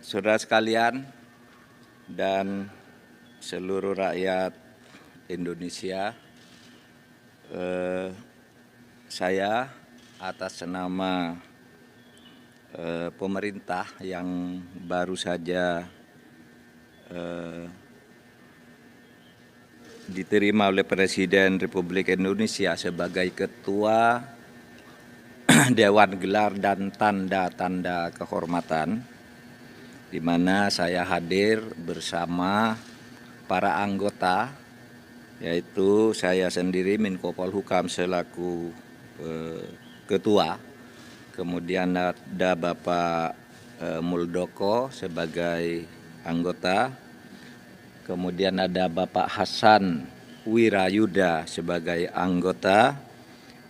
Saudara sekalian dan seluruh rakyat Indonesia, saya atas nama pemerintah yang baru saja diterima oleh Presiden Republik Indonesia sebagai Ketua Dewan Gelar dan Tanda-Tanda Kehormatan, di mana saya hadir bersama para anggota, yaitu saya sendiri Menko Polhukam selaku Ketua, kemudian ada Bapak Muldoko sebagai anggota, kemudian ada Bapak Hasan Wirayuda sebagai anggota,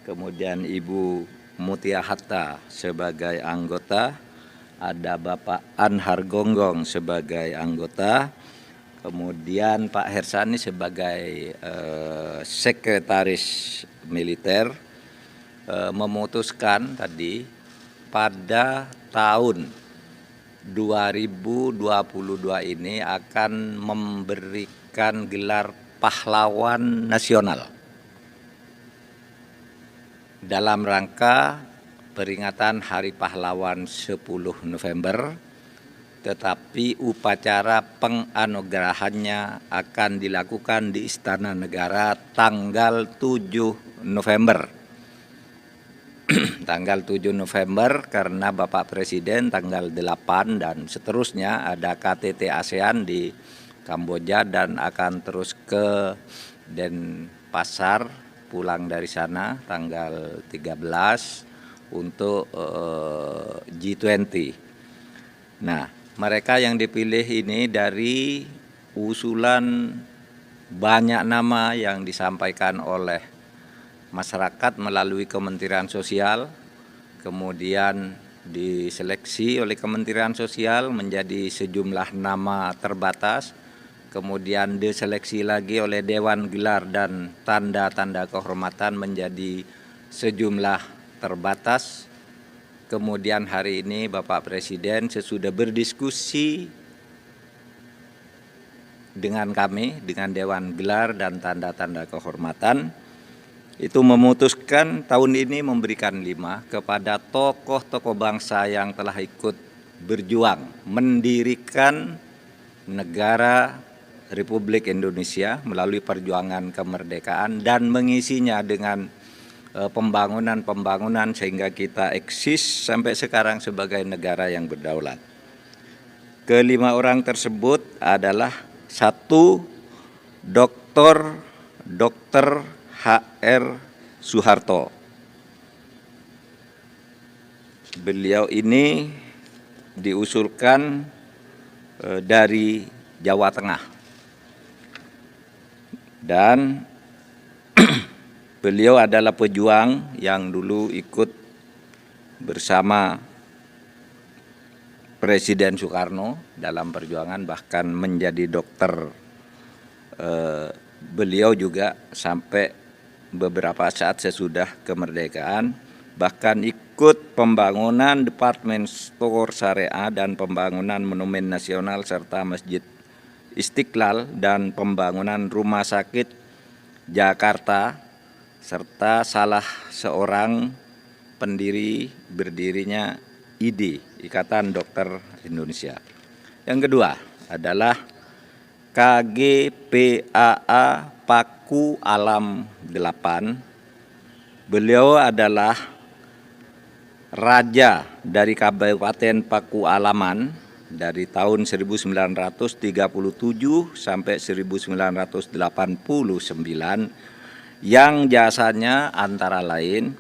kemudian Ibu Mutia Hatta sebagai anggota, ada Bapak Anhar Gonggong sebagai anggota, kemudian Pak Hersani sebagai sekretaris militer, memutuskan tadi pada tahun 2022 ini akan memberikan gelar pahlawan nasional dalam rangka peringatan Hari Pahlawan 10 November, tetapi upacara penganugerahannya akan dilakukan di Istana Negara tanggal 7 November. Tanggal 7 November karena Bapak Presiden tanggal 8 dan seterusnya ada KTT ASEAN di Kamboja dan akan terus ke Denpasar, pulang dari sana tanggal 13 untuk G20. Nah, mereka yang dipilih ini dari usulan banyak nama yang disampaikan oleh masyarakat melalui Kementerian Sosial, kemudian diseleksi oleh Kementerian Sosial menjadi sejumlah nama terbatas, kemudian diseleksi lagi oleh Dewan Gelar dan Tanda-Tanda Kehormatan menjadi sejumlah terbatas. Kemudian hari ini Bapak Presiden sesudah berdiskusi dengan kami, dengan Dewan Gelar dan Tanda-Tanda Kehormatan, itu memutuskan tahun ini memberikan 5 kepada tokoh-tokoh bangsa yang telah ikut berjuang mendirikan negara Republik Indonesia melalui perjuangan kemerdekaan dan mengisinya dengan pembangunan sehingga kita eksis sampai sekarang sebagai negara yang berdaulat. Kelima orang tersebut adalah 1. Dr. H.R. Soeharto. Beliau ini diusulkan dari Jawa Tengah dan beliau adalah pejuang yang dulu ikut bersama Presiden Soekarno dalam perjuangan, bahkan menjadi dokter. Beliau juga sampai beberapa saat sesudah kemerdekaan, bahkan ikut pembangunan Departemen Store Syariah dan pembangunan Monumen Nasional serta Masjid Istiqlal dan pembangunan Rumah Sakit Jakarta, serta salah seorang pendiri berdirinya IDI, Ikatan Dokter Indonesia. Yang kedua adalah KGPAA Paku Alam 8. Beliau adalah raja dari Kabupaten Paku Alaman dari tahun 1937 sampai 1989, yang jasanya antara lain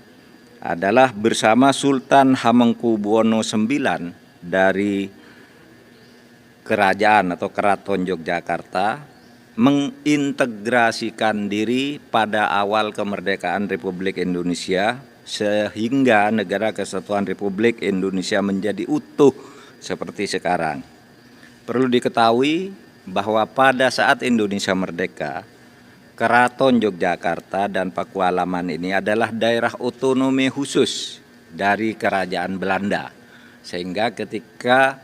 adalah bersama Sultan Hamengkubuwono IX dari Kerajaan atau Keraton Yogyakarta mengintegrasikan diri pada awal kemerdekaan Republik Indonesia sehingga Negara Kesatuan Republik Indonesia menjadi utuh seperti sekarang. Perlu diketahui bahwa pada saat Indonesia merdeka, Keraton Yogyakarta dan Pakualaman ini adalah daerah otonomi khusus dari Kerajaan Belanda. Sehingga ketika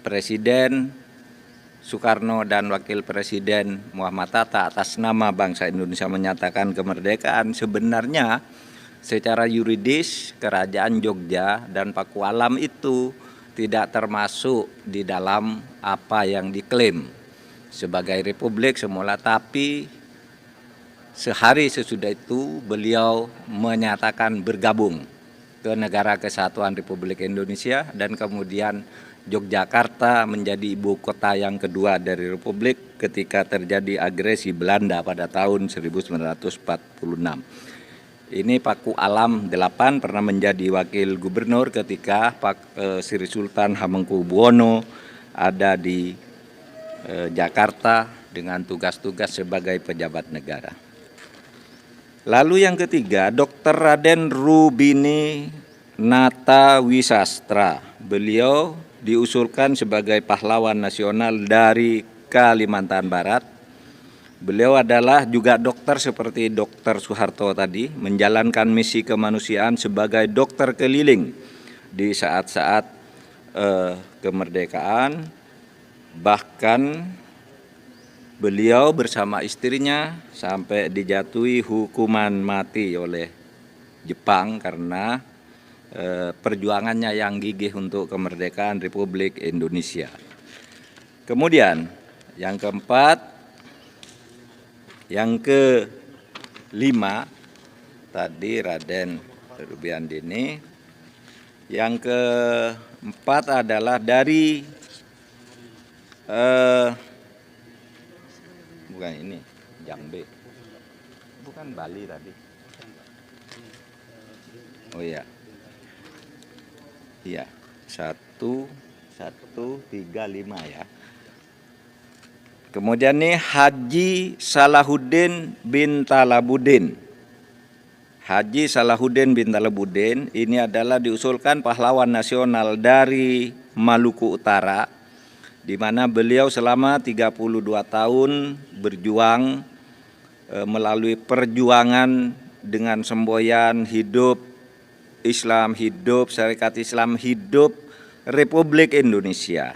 Presiden Soekarno dan Wakil Presiden Muhammad Hatta atas nama bangsa Indonesia menyatakan kemerdekaan, sebenarnya secara yuridis Kerajaan Jogja dan Pakualam itu tidak termasuk di dalam apa yang diklaim sebagai republik semula, tapi sehari sesudah itu beliau menyatakan bergabung ke Negara Kesatuan Republik Indonesia dan kemudian Yogyakarta menjadi ibu kota yang kedua dari Republik ketika terjadi agresi Belanda pada tahun 1946. Ini Pakualam 8 pernah menjadi wakil gubernur ketika Sri Sultan Hamengkubuwono ada di Jakarta dengan tugas-tugas sebagai pejabat negara. Lalu yang ketiga, Dr. Raden Rubini Nata Wisastra. Beliau diusulkan sebagai pahlawan nasional dari Kalimantan Barat. Beliau adalah juga dokter seperti Dr. Soeharto tadi, menjalankan misi kemanusiaan sebagai dokter keliling di saat-saat kemerdekaan. Bahkan beliau bersama istrinya sampai dijatuhi hukuman mati oleh Jepang karena perjuangannya yang gigih untuk kemerdekaan Republik Indonesia. Kemudian yang keempat, yang kelima tadi Raden Rubiandini. Yang keempat adalah dari bukan ini Jambe, bukan Bali tadi. Oh iya. Iya, 1135 ya. Kemudian nih Haji Salahuddin bin Talabuddin. Haji Salahuddin bin Talabuddin ini adalah diusulkan pahlawan nasional dari Maluku Utara, di mana beliau selama 32 tahun berjuang melalui perjuangan dengan semboyan hidup Islam, hidup Syarikat Islam, hidup Republik Indonesia,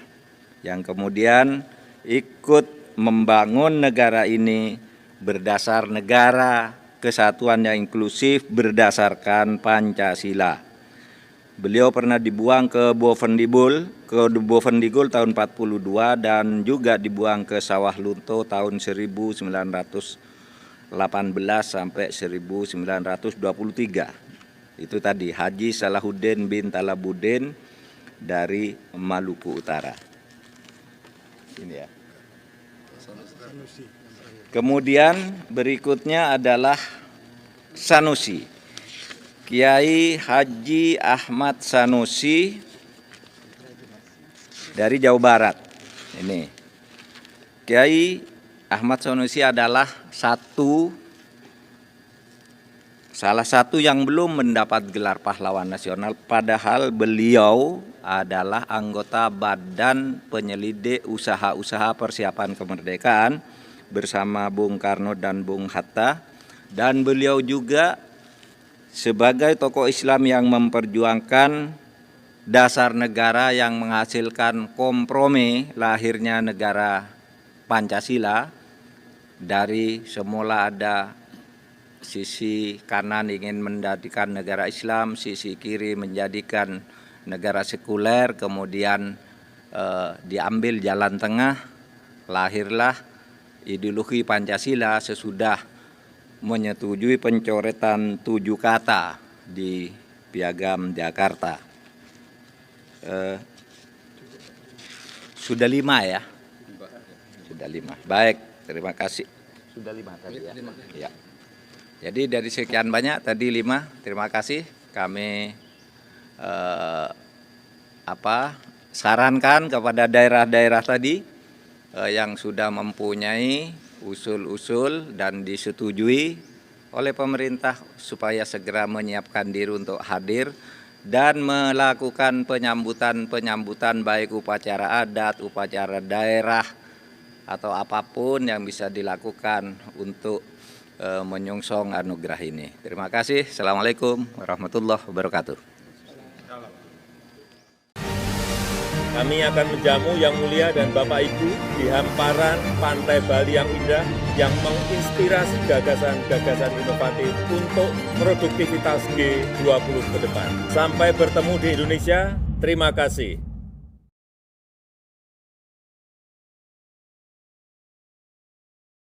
yang kemudian ikut membangun negara ini berdasar negara kesatuan yang inklusif berdasarkan Pancasila. Beliau pernah dibuang ke Bovendigul tahun 42 dan juga dibuang ke Sawah Lunto tahun 1918 sampai 1923. Itu tadi Haji Salahuddin bin Talabuddin dari Maluku Utara. Ini ya. Kemudian berikutnya adalah Sanusi. Kiai Haji Ahmad Sanusi dari Jawa Barat. Ini. Kiai Ahmad Sanusi adalah salah satu yang belum mendapat gelar pahlawan nasional, padahal beliau adalah anggota Badan Penyelidik Usaha-Usaha Persiapan Kemerdekaan bersama Bung Karno dan Bung Hatta, dan beliau juga sebagai tokoh Islam yang memperjuangkan dasar negara yang menghasilkan kompromi lahirnya negara Pancasila. Dari semula ada sisi kanan ingin menjadikan negara Islam, sisi kiri menjadikan negara sekuler, kemudian diambil jalan tengah, lahirlah ideologi Pancasila sesudah menyetujui pencoretan 7 kata di Piagam Jakarta. Sudah 5 ya? Sudah 5. Baik, terima kasih. Sudah 5 tadi ya? Ya. Jadi dari sekian banyak tadi 5, terima kasih. Kami sarankan kepada daerah-daerah tadi yang sudah mempunyai usul-usul dan disetujui oleh pemerintah supaya segera menyiapkan diri untuk hadir dan melakukan penyambutan baik upacara adat, upacara daerah, atau apapun yang bisa dilakukan untuk menyongsong anugerah ini. Terima kasih. Assalamualaikum warahmatullahi wabarakatuh. Kami akan menjamu Yang Mulia dan Bapak Ibu di hamparan pantai Bali yang indah yang menginspirasi gagasan-gagasan inovatif untuk produktivitas G20 ke depan. Sampai bertemu di Indonesia, terima kasih.